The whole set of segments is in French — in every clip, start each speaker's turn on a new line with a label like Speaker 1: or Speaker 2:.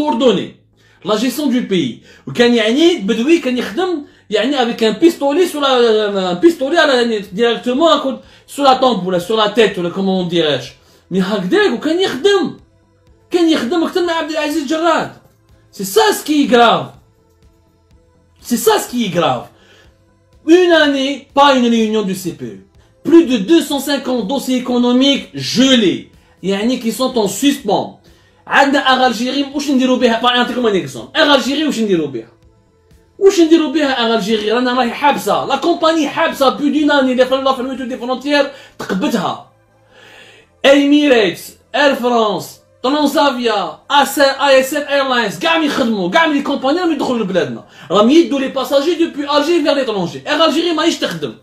Speaker 1: coordonner la gestion du pays. وكان يعني بدوي كان يخدم يعني avec un pistolet sur un pistolet directement sur la tempe ou sur la tête ou comment on dirait. Mais هكذاك وكان يخدم أكثر من عبد العزيز جراد. C'est ça ce qui est grave. C'est ça ce qui est grave. Une année, pas une réunion du CPE. Plus de 250 dossiers économiques gelés. يعني qui sont en suspens. عندنا أغالجيري واش نديرو بها؟ نعطيكم ان اكزومبل. أغالجيري واش نديرو بها؟ واش نديرو بها أغالجيري؟ رانا راهي حابسة، لا كومباني حابسة بو دون اني لا فيرميتور دي فرونتيير تقبتها. إيميريتس، إير فرانس، ترانزافيا، ASF ايرلاينز كاع ما يخدموا، كاع لي كومباني راهم يدخلوا لبلادنا، راهم يدوا لي باساجي دوبوي ألجيري فيغ ليترونجي. أغالجيري ماهيش تخدم.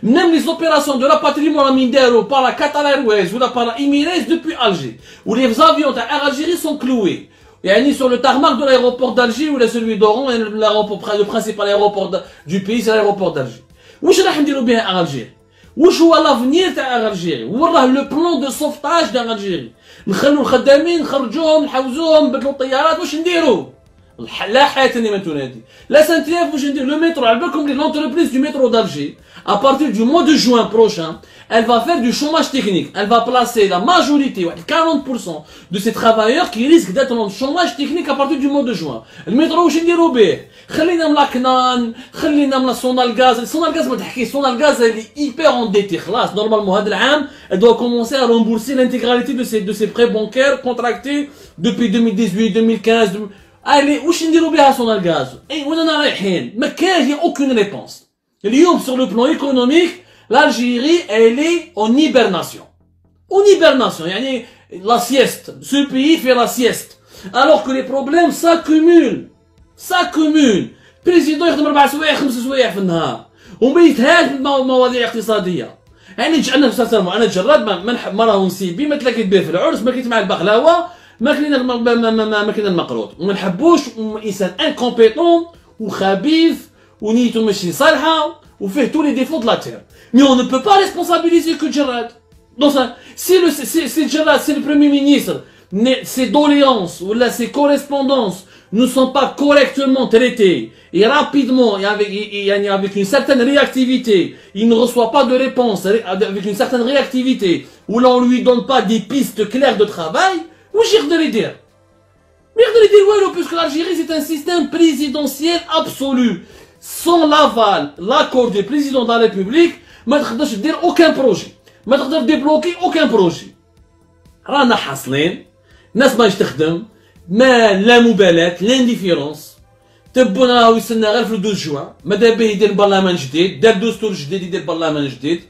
Speaker 1: Même les opérations de la patrimoine mindero par la Qatar Airways ou par la Emirates depuis Alger, où les avions d'Algérie sont cloués. Et sur le tarmac de l'aéroport d'Alger ou celui d'Oran, le principal aéroport du pays, c'est l'aéroport d'Alger. Où est-ce que nous bien à Algérie? Où est l'avenir d'Algérie? Où est le plan de sauvetage d'Algérie? Nous allons خدامين نخرجوهم نحوزوهم بدلوا الطيارات واش نديرو؟ لا حياة اللي ما تنادي. لا سنتياف واش ندير؟ Le métro, على بالكم l'entreprise du métro d'Alger, à partir du mois de juin prochain, elle va faire du chômage technique. Elle va placer la majorité, 40% de ces travailleurs qui risquent d'être en chômage technique à partir du mois de juin. Le métro واش نديرو به؟ خلينا من لاكنان، خلينا من Sonalgaz. Sonalgaz ما تحكي، Sonalgaz elle est hyper endettée. خلاص normalement هذا العام elle doit commencer à rembourser l'intégralité de ses prêts bancaires contractés depuis 2018, 2015. Allez, واش نديرو بها Sonalgaz؟ اي وين انا رايحين؟ ما كاين y a aucune réponse. اليوم sur le plan économique, l'Algérie elle est en hibernation. En hibernation, يعني la sieste. Ce pays fait la sieste. Alors que les problèmes s'accumulent. président يخدم 4 سوايع 5 سوايع في النهار وما يتهاش بمواضيع اقتصاديه. يعني جعلنا في سلسله انا جراد ما نحب مرة نسيبي ما تلاقيت به في العرس ما كليت مع البقلاوه ما كلينا المقروط وما نحبوش انسان انكومبيتون وخبيث ونيته ماشي صالحه وفيه tous les défauts de la terre. Mais on ne peut pas responsabiliser que Djerad. Donc si Djerad, c'est le premier ministre, ses doléances ou là ses correspondances ne sont pas correctement traitées et rapidement et avec une certaine réactivité, il ne reçoit pas de réponse avec une certaine réactivité où l'on lui donne pas des pistes claires de travail, ou j'ai de les dire. Puisque l'Algérie c'est un système présidentiel absolu. Sans l'aval, l'accord du président de la République, ما تقدرش تدير aucun projet. ما تقدر débloquer aucun projet. رانا حاصلين ناس ماهيش تخدم ما لا مبالاة لانديفيرونس. تبونا راهو يستنى غير في 12 جوان ماذا به يدير برلمان جديد دار دستور جديد يدير برلمان جديد.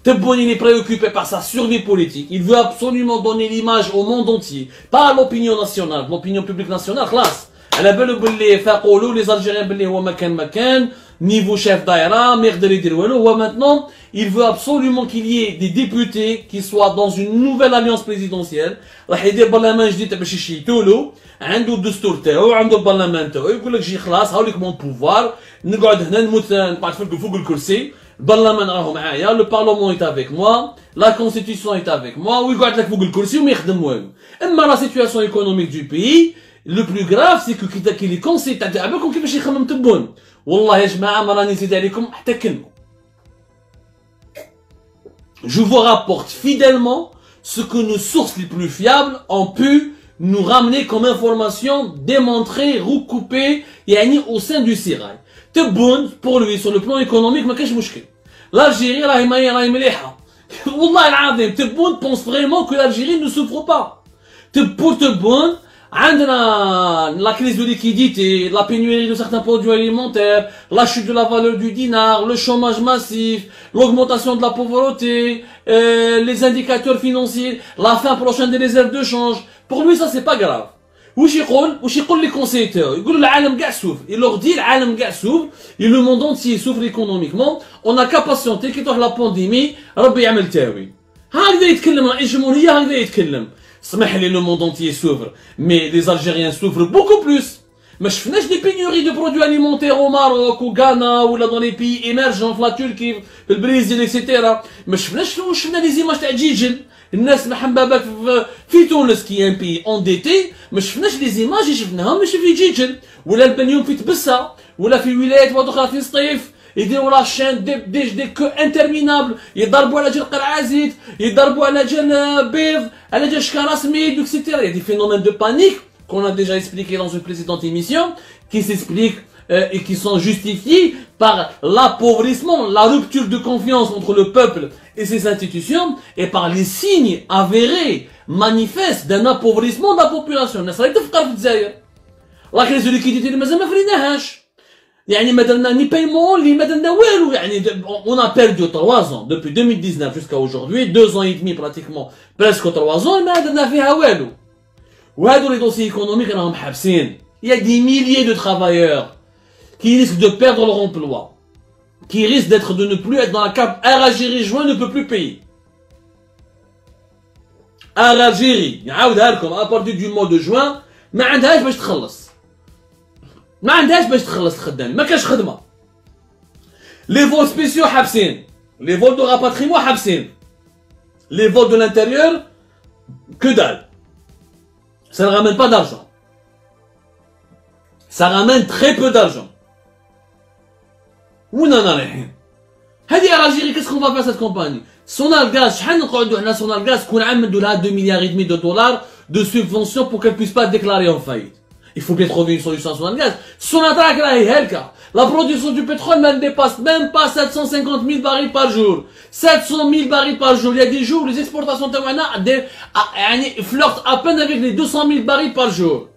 Speaker 1: تبون il est préoccupé par sa survie politique. Il veut absolument donner l'image au monde entier, pas à l'opinion nationale. L'opinion publique nationale خلاص على بالو باللي فاقولوا لي زالجيريان باللي هو مكان niveau chef d'aéra ما يقدر يدير والو. هو maintenant il veut absolument qu'il y ait des députés qui soient dans une nouvelle alliance présidentielle. راح يدير برلمان جديد باش يشيتوا له عنده الدستور تاعو عنده البرلمان تاعو يقول لك جي خلاص هاوليك مون بوفوار نقعد هنا نموت نقعد فوق الكرسي. البرلمان راهو معايا لو بارلمون est avec moi la constitution est avec moi ويقعد لك فوق الكرسي وما يخدم والو. اما la situation économique du pays le plus grave c'est que كي لي كونسي تاع بالكم كيفاش يخمم تبون. والله يا جماعه ما راني نزيد عليكم حتى كلمه. Je vous rapporte fidèlement ce que nos sources les plus fiables ont pu nous ramener comme information démontrée, recoupée يعني au sein du Sirail. تبون pour lui sur le plan économique ما كاينش مشكل. L'Algérie راهي مليحه. والله العظيم تبون pense vraiment que l'Algérie ne souffre pas. Pour تبون عندنا la crise de liquidité, la pénurie de certains produits alimentaires, la chute de la valeur du dinar, le chômage massif, l'augmentation de la pauvreté, les indicateurs financiers, la fin prochaine des réserves de change. Pour lui ça c'est pas grave. واش يقول les conseillers تاعو يقول العالم كاع souffre. Il leur dit العالم كاع souffre et le monde entier souffre économiquement. On a qu'à patienter كي تروح la pandémie ربي يعمل تاويل. هكذا يتكلم رئيس الجمهورية هكذا يتكلم. اسمح لي le monde entier souffre mais les Algériens souffrent beaucoup plus. ما شفناش des pénuries de produits alimentaires au Maroc au Ghana ou là dans les pays émergents في la Turquie في البرازيل etc. ما شفنا les images تاع جيجل الناس محبابة في تونس qui est un pays endetté ما شفناش لي زيماج اللي شفناهم ماشي في جيجل ولا البنيوم في تبسه ولا في ولايات اخرى في سطيف يديروا لاشين دي كو انترمينابل يضربوا على جال قرعه زيت يضربوا على جال بيض على جال شكاره سميد اكسيتيرا. Il y a des phénomènes de panique qu'on a déjà expliqué dans une précédente émission qui s'expliquent et qui sont justifiés par l'appauvrissement, la rupture de confiance entre le peuple et ses institutions et par les signes avérés, manifestes d'un appauvrissement de la population. الناس راهي تفقر في الجزائر. لا كريز دو ليكيديتي اللي مازال ما فريناهاش. يعني ما درنا ني بايمون اللي ما درنا والو يعني on a perdu 3 ans depuis 2019 jusqu'à aujourd'hui 2 ans et demi pratiquement presque 3 ans ما درنا فيها والو. وهادو لي دوسي ايكونوميك راهم حابسين. Il y a des milliers de travailleurs qui risquent de perdre leur emploi, qui risquent d'être de ne plus être dans la cave. Air Algérie Juin ne peut plus payer. Air Algérie, نعاودها لكم à partir du mois de juin ما عندهاش باش تخلص. ما عندهاش باش تخلص تخدم، ما كاش خدمة. Les vols spéciaux حابسين، les vols de rapatriement حابسين. Les vols de l'intérieur que dalle. Ça ne ramène pas d'argent. Ça ramène très peu d'argent. وين انا رايحين؟ هذه الجيري كيس كون فا سيت كومباني سونال غاز شحال نقعدوا حنا سونال غاز كون عام نديروا لها 2 مليار et demi de dollars de subvention pour qu'elle puisse pas déclarer en faillite. Il faut bien trouver une solution à Sonal Gaz. Sonatrach راهي هالكا. La production du pétrole ne dépasse même pas 750 000 barils par jour. 700 000 barils par jour. Il y a des jours où les exportations تاعنا flirtent à peine avec les 200 000 barils par jour.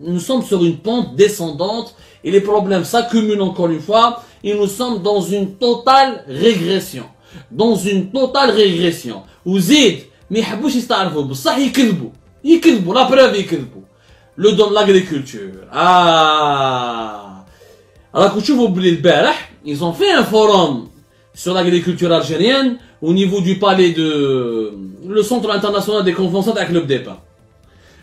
Speaker 1: Nous sommes sur une pente descendante et les problèmes s'accumulent encore une fois et nous sommes dans une totale régression. Dans une totale régression. وزيد ما يحبوش يستعرفوا بصح يكذبوا la preuve يكذبوا. Le domaine de l'agriculture. Alors que tu vois البارح ils ont fait un forum sur l'agriculture algérienne au niveau du palais de le centre international des conventions avec le DEPA.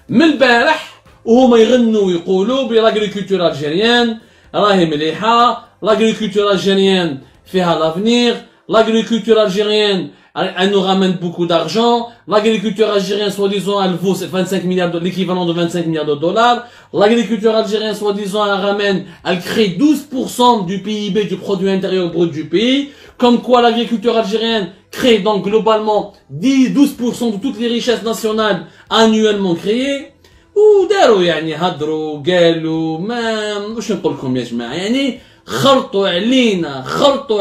Speaker 1: من البارح وهما يغنوا ويقولوا بلي l'agriculture algérienne راهي مليحه. L'agriculture algérienne فيها l'avenir. L'agriculture algérienne elle nous ramène beaucoup d'argent. L'agriculture algérienne, soi-disant, elle vaut 25 milliards de, l'équivalent de 25 milliards de dollars. L'agriculture algérienne, soi-disant, elle crée 12% du PIB, du produit intérieur brut du pays. Comme quoi l'agriculture algérienne crée donc globalement 12% de toutes les richesses nationales annuellement créées. وداروا يعني هضروا قالوا ما واش نقول لكم يا جماعه يعني خلطوا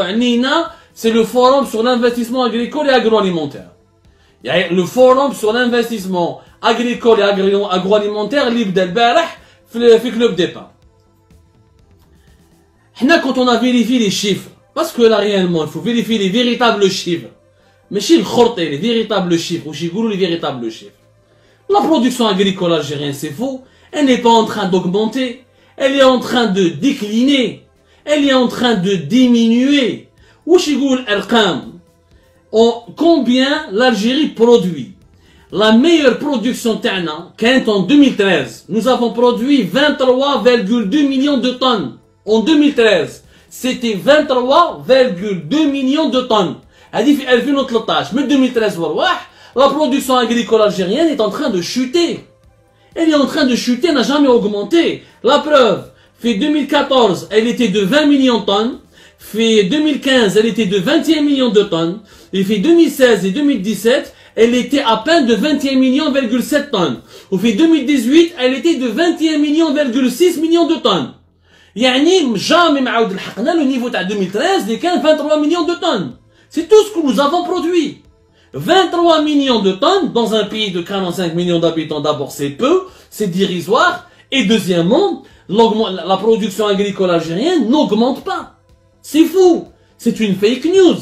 Speaker 1: علينا. C'est le forum sur l'investissement agricole et agroalimentaire. Il y a le forum sur l'investissement agricole et agroalimentaire اللي بدا البارح في Club DEPA. Quand on a vérifié les chiffres, parce que là réellement il faut vérifier les véritables chiffres. ماشي الخرطي les véritables chiffres واش يقولوا les véritables chiffres. La production agricole algérienne c'est faux, elle n'est pas en train d'augmenter, elle est en train de décliner, elle est en train de diminuer. واش يقول ارقام combien l'Algérie produit. La meilleure production تاعنا كانت en 2013. Nous avons produit 23,2 millions de tonnes. En 2013 c'était 23,2 millions de tonnes. هذه في 2013 من 2013 ورواح la production agricole algérienne est en train de chuter. Elle est en train de chuter, n'a jamais augmenté. La preuve, fait 2014 elle était de 20 millions de tonnes. Fait 2015, elle était de 21 millions de tonnes. Et fait 2016 et 2017, elle était à peine de 21 millions,7 tonnes. Au fait 2018, elle était de 21 millions,6 millions de tonnes. يعني jamais معاود لحقنا le niveau de 2013 اللي كان 23 millions de tonnes. C'est tout ce que nous avons produit. 23 millions de tonnes dans un pays de 45 millions d'habitants, d'abord c'est peu, c'est dérisoire. Et deuxièmement, la production agricole algérienne n'augmente pas. C'est fou, c'est une fake news.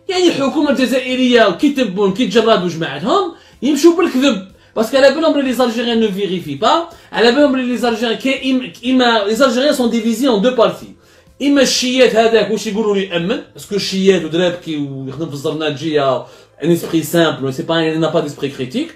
Speaker 1: يعني الحكومة الجزائرية كي تبون كي تجردوا جماعتهم يمشوا بالكذب باسكو على بالهم بلي les Algériens ne vérifient pas. على بالهم بلي les Algériens les Algériens sont divisés en deux parties. إما الشيات هذاك واش يقولوا لي يأمن باسكو الشيات ودرابكي ويخدم في الزرناجية un esprit simple, c'est pas, il n'a pas d'esprit critique.